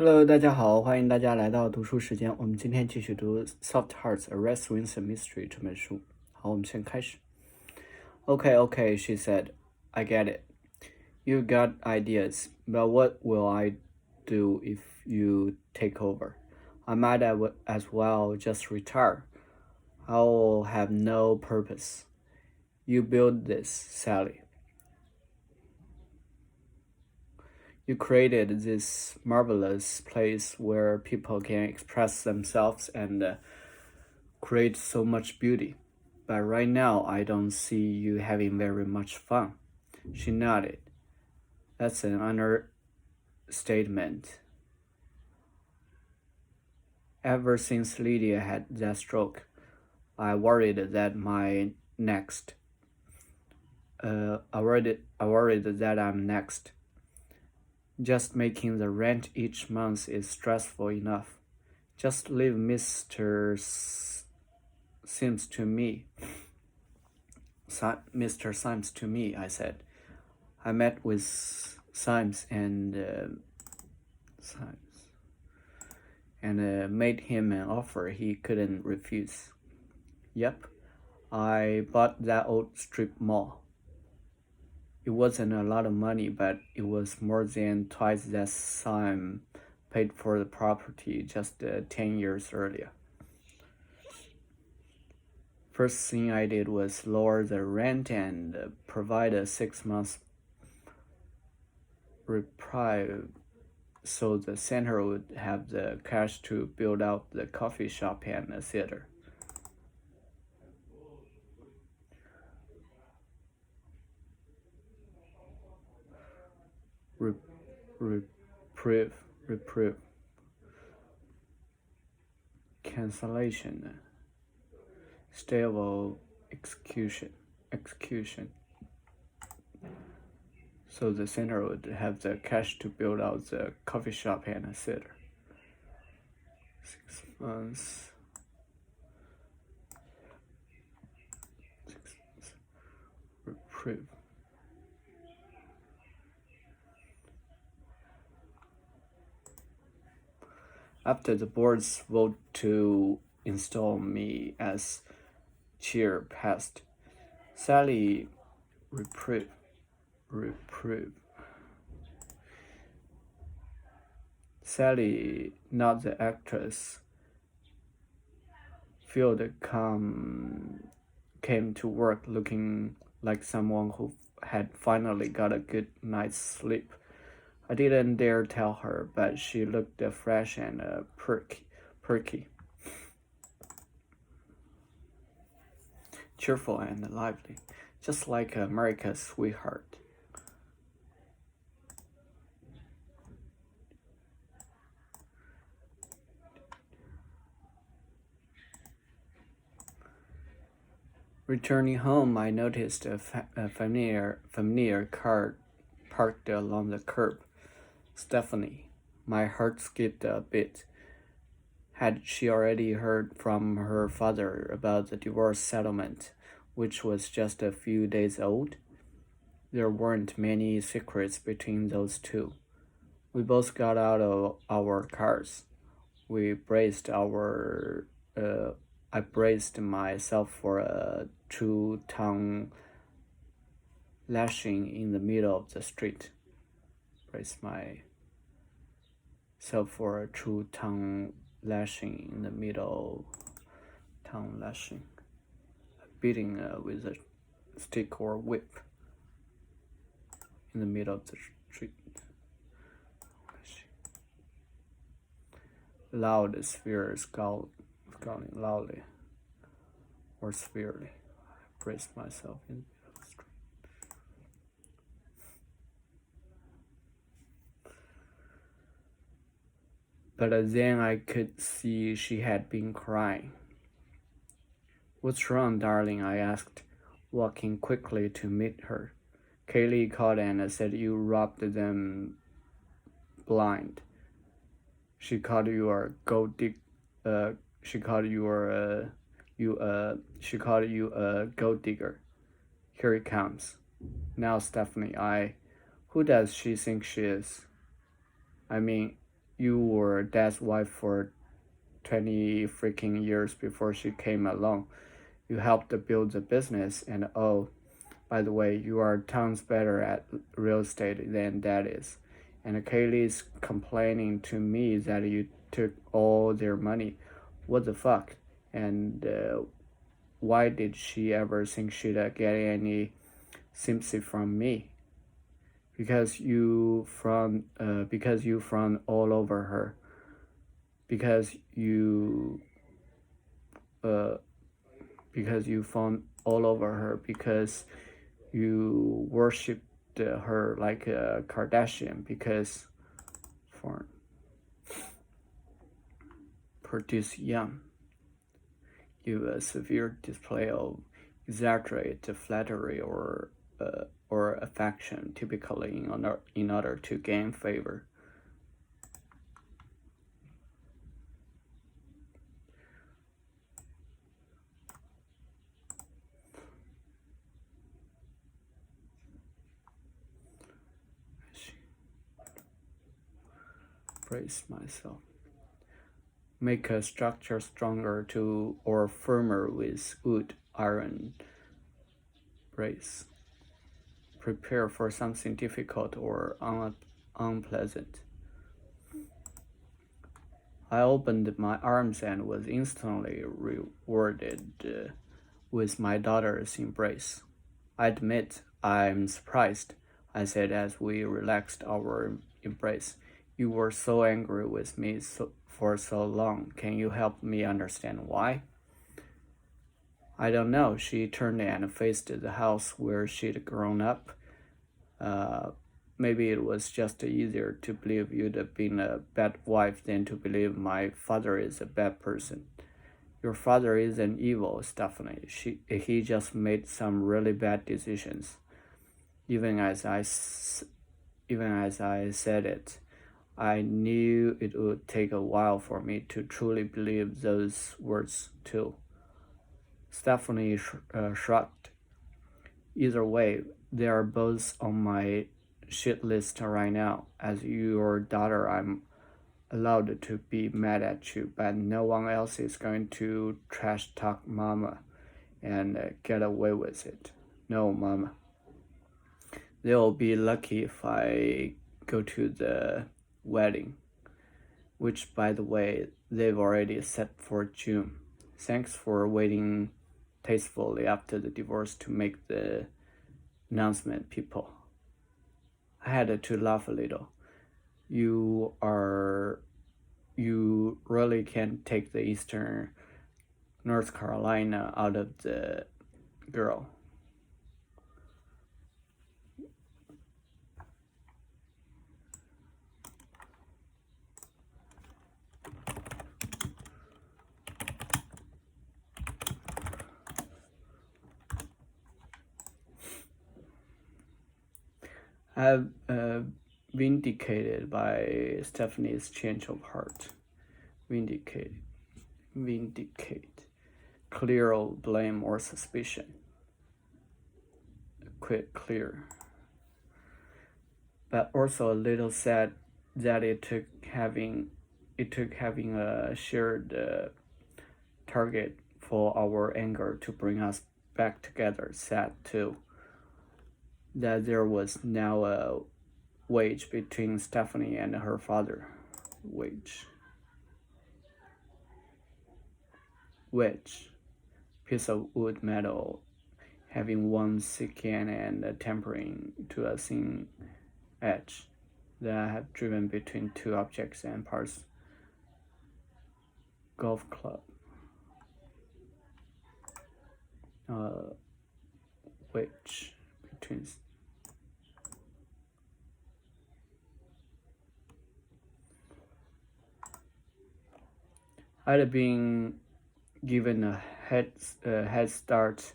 Hello，大家好，欢迎大家来到读书时间。我们今天继续读《Soft Hearts: A Rett Swinson Mystery》这本书。好，我们先开始。Okay, she said. I get it. You got ideas, but what will I do if you take over? I might as well just retire. I'll have no purpose. You build this, Sally. You created this marvelous place where people can express themselves and create so much beauty. But right now, I don't see you having very much fun. She nodded. That's an understatement. Ever since Lydia had that stroke, I worried that I'm next. Just making the rent each month is stressful enough. Just leave Mr. Sims to me. Mr. Symes to me, I said. I met with Symes and made him an offer he couldn't refuse. Yep, I bought that old strip mall. It wasn't a lot of money, but it was more than twice that Syme paid for the property just 10 years earlier. First thing I did was lower the rent and provide a 6-month reprieve so the center would have the cash to build out the coffee shop and a theater. Reprieve. Cancellation. Stay of execution. So the center would have the cash to build out the coffee shop and a theater. 6 months. Reprieve. After the board's vote to install me as chair passed, Sally reprieve. Sally, not the actress, came to work looking like someone who had finally got a good night's sleep. I didn't dare tell her, but she looked fresh and perky. Cheerful and lively, just like America's sweetheart. Returning home, I noticed a familiar car parked along the curb. Stephanie. My heart skipped a bit. Had she already heard from her father about the divorce settlement, which was just a few days old? There weren't many secrets between those two. We both got out of our cars. I braced myself for a true tongue lashing in the middle of the street. Brace myself for a true tongue lashing in the middle. Tongue lashing. Beating with a stick or whip in the middle of the street. Loud sphere scowling loudly or severely. I braced myself in the middle of the street. But then I could see she had been crying. What's wrong, darling? I asked, walking quickly to meet her. Kaylee called and said you robbed them blind. She called you a gold digger. She called you a gold digger. Here it comes. Now, Stephanie, who does she think she is? I mean, You were Dad's wife for 20 freaking years before she came along. You helped to build the business, and oh, by the way, you are tons better at real estate than Dad is. And Kaylee's complaining to me that you took all their money. What the fuck? And why did she ever think she'd get any sympathy from me? Because you frown all over her. Because uh you fawn all over her. Because you worshipped her like a Kardashian. Because for produce young, give a severe display of exaggerated flattery or affection, typically in order to gain favor. Brace myself. Make a structure stronger to or firmer with wood, iron. Brace. Prepare for something difficult or unpleasant. I opened my arms and was instantly rewarded with my daughter's embrace. I admit I'm surprised, I said as we relaxed our embrace. You were so angry with me for so long. Can you help me understand why? I don't know. She turned and faced the house where she'd grown up. Maybe it was just easier to believe you'd been a bad wife than to believe my father is a bad person. Your father isn't evil, Stephanie. He just made some really bad decisions. Even as I said it, I knew it would take a while for me to truly believe those words too. Stephanie shrugged. Either way, they are both on my shit list right now. As your daughter, I'm allowed to be mad at you, but no one else is going to trash talk Mama and get away with it. No, Mama. They'll be lucky if I go to the wedding, which, by the way, they've already set for June. Thanks for waiting tastefully after the divorce to make the announcement, people. I had to laugh a little. You really can't take the Eastern North Carolina out of the girl. I've vindicated by Stephanie's change of heart. Vindicate. Clear of blame or suspicion. Clear. But also a little sad that it took having a shared target for our anger to bring us back together. Sad too. That there was now a wedge between Stephanie and her father. Wedge. Piece of wood metal having one thick end and tempering to a thin edge that I have driven between two objects and parts. Golf club. Wedge between. I'd been given a head start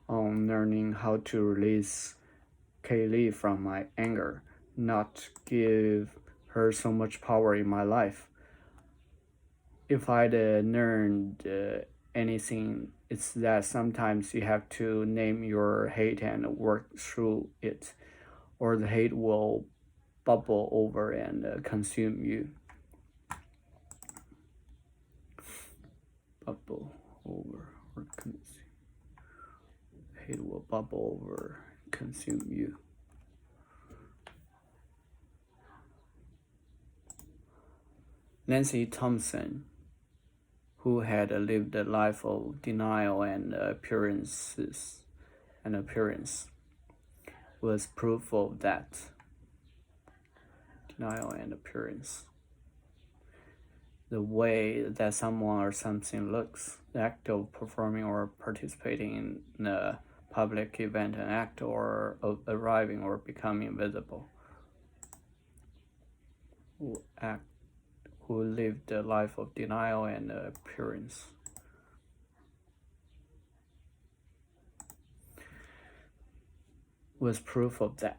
on learning how to release Kaylee from my anger, not give her so much power in my life. If I'd learned anything, it's that sometimes you have to name your hate and work through it, or the hate will bubble over and consume you. bubble over, consume you. Nancy Thompson, who had lived a life of denial and appearance, was proof of that. Denial and appearance. The way that someone or something looks, the act of performing or participating in a public event, an act or of arriving or becoming visible. Who lived a life of denial and appearance. Was proof of that.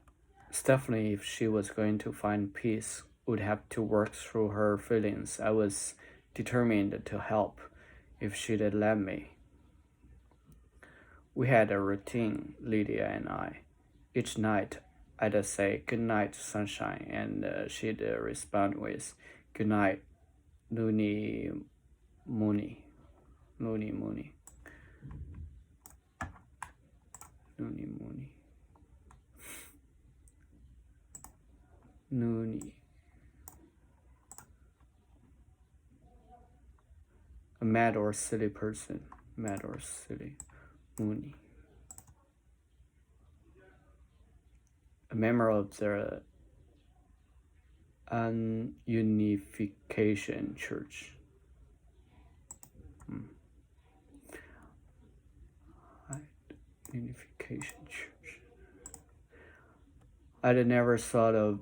Stephanie, if she was going to find peace, would have to work through her feelings. I was determined to help if she'd let me. We had a routine, Lydia and I. Each night, I'd say, "Good night, sunshine," and she'd respond with, "Good night, loony moony." Loony moony. Loony moony. Loony. A mad or silly person. Mad or silly. Moony. A member of the Unification Church. Unification Church. I'd never thought of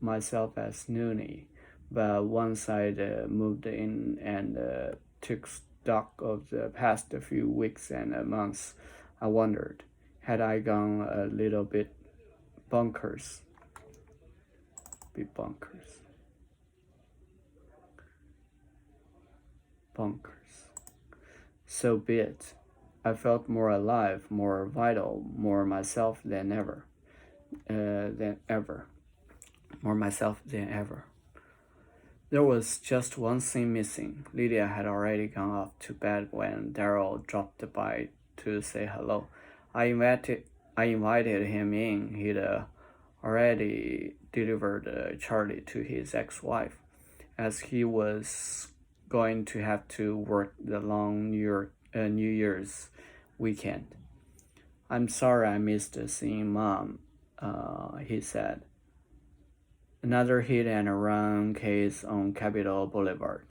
myself as Noonie, but once I'd moved in and took stock of the past few weeks and months, I wondered, had I gone a little bit bonkers? So be it. I felt more alive, more vital, more myself than ever. More myself than ever. There was just one thing missing. Lydia had already gone off to bed when Darryl dropped by to say hello. I invited him in. He'd already delivered Charlie to his ex-wife, as he was going to have to work the long New Year's weekend. "I'm sorry I missed seeing Mom," he said. "Another hit and run case on Capitol Boulevard.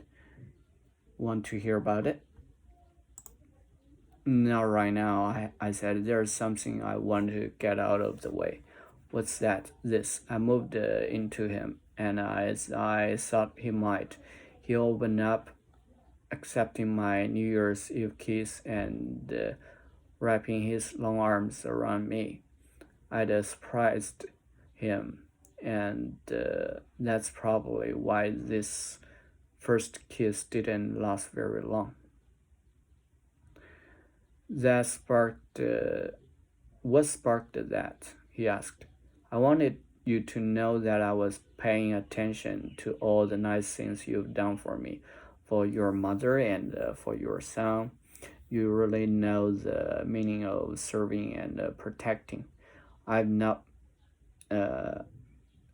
Want to hear about it?" "Not right now," I said. "There's something I want to get out of the way." "What's that?" "This." I moved into him, and as I thought he might, he opened up, accepting my New Year's Eve kiss and wrapping his long arms around me. I'd surprised him, and that's probably why this first kiss didn't last very long. What sparked that? He asked. "I wanted you to know that I was paying attention to all the nice things you've done for me, for your mother and for your son. You really know the meaning of serving and protecting. I've not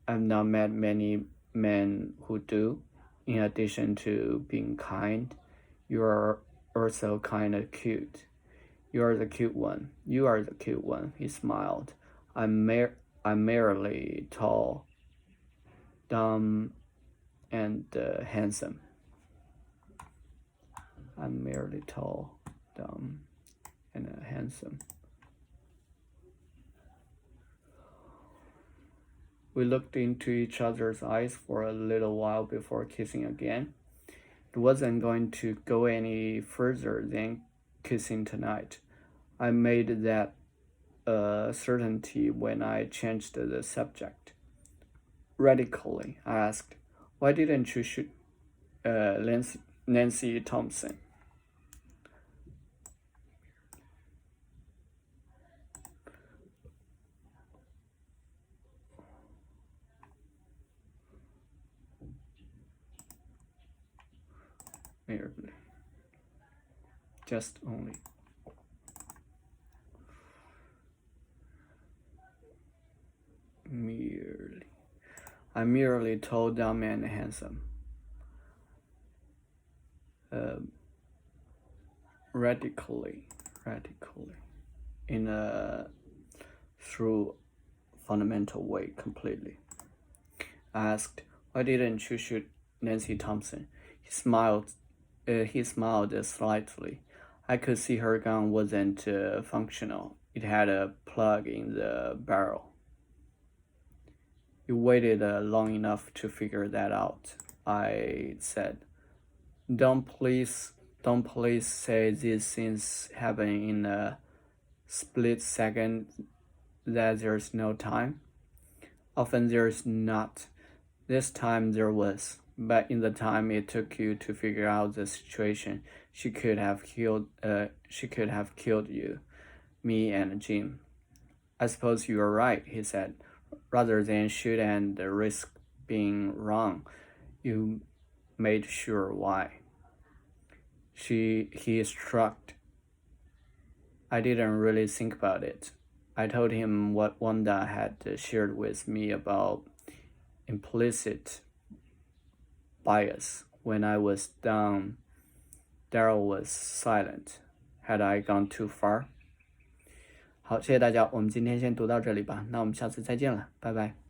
met many men who do. In addition to being kind, you are also kind of cute. You are the cute one. You are the cute one," he smiled. I'm merely tall, dumb, and handsome. I'm merely tall, dumb, and handsome. We looked into each other's eyes for a little while before kissing again. It wasn't going to go any further than kissing tonight. I made that certainty when I changed the subject. Radically, I asked, "Why didn't you shoot Nancy Thompson?" merely. Just only. Merely. I'm merely tall, dumb, and handsome. Radically, in a through fundamental way, completely. I asked, why didn't you shoot Nancy Thompson? He smiled slightly. I could see her gun wasn't functional. It had a plug in the barrel. You waited long enough to figure that out, I said. Don't please say these things happen in a split second, that there's no time. Often there's not. This time there was, but in the time it took you to figure out the situation, she could have killed you, me and Jim. I suppose you are right, he said. Rather than shoot and risk being wrong, you made sure. Why? He shrugged. I didn't really think about it. I told him what Wanda had shared with me about implicit bias. When I was down, Daryl was silent. Had I gone too far? 好，谢谢大家，我们今天先读到这里吧，那我们下次再见了，拜拜。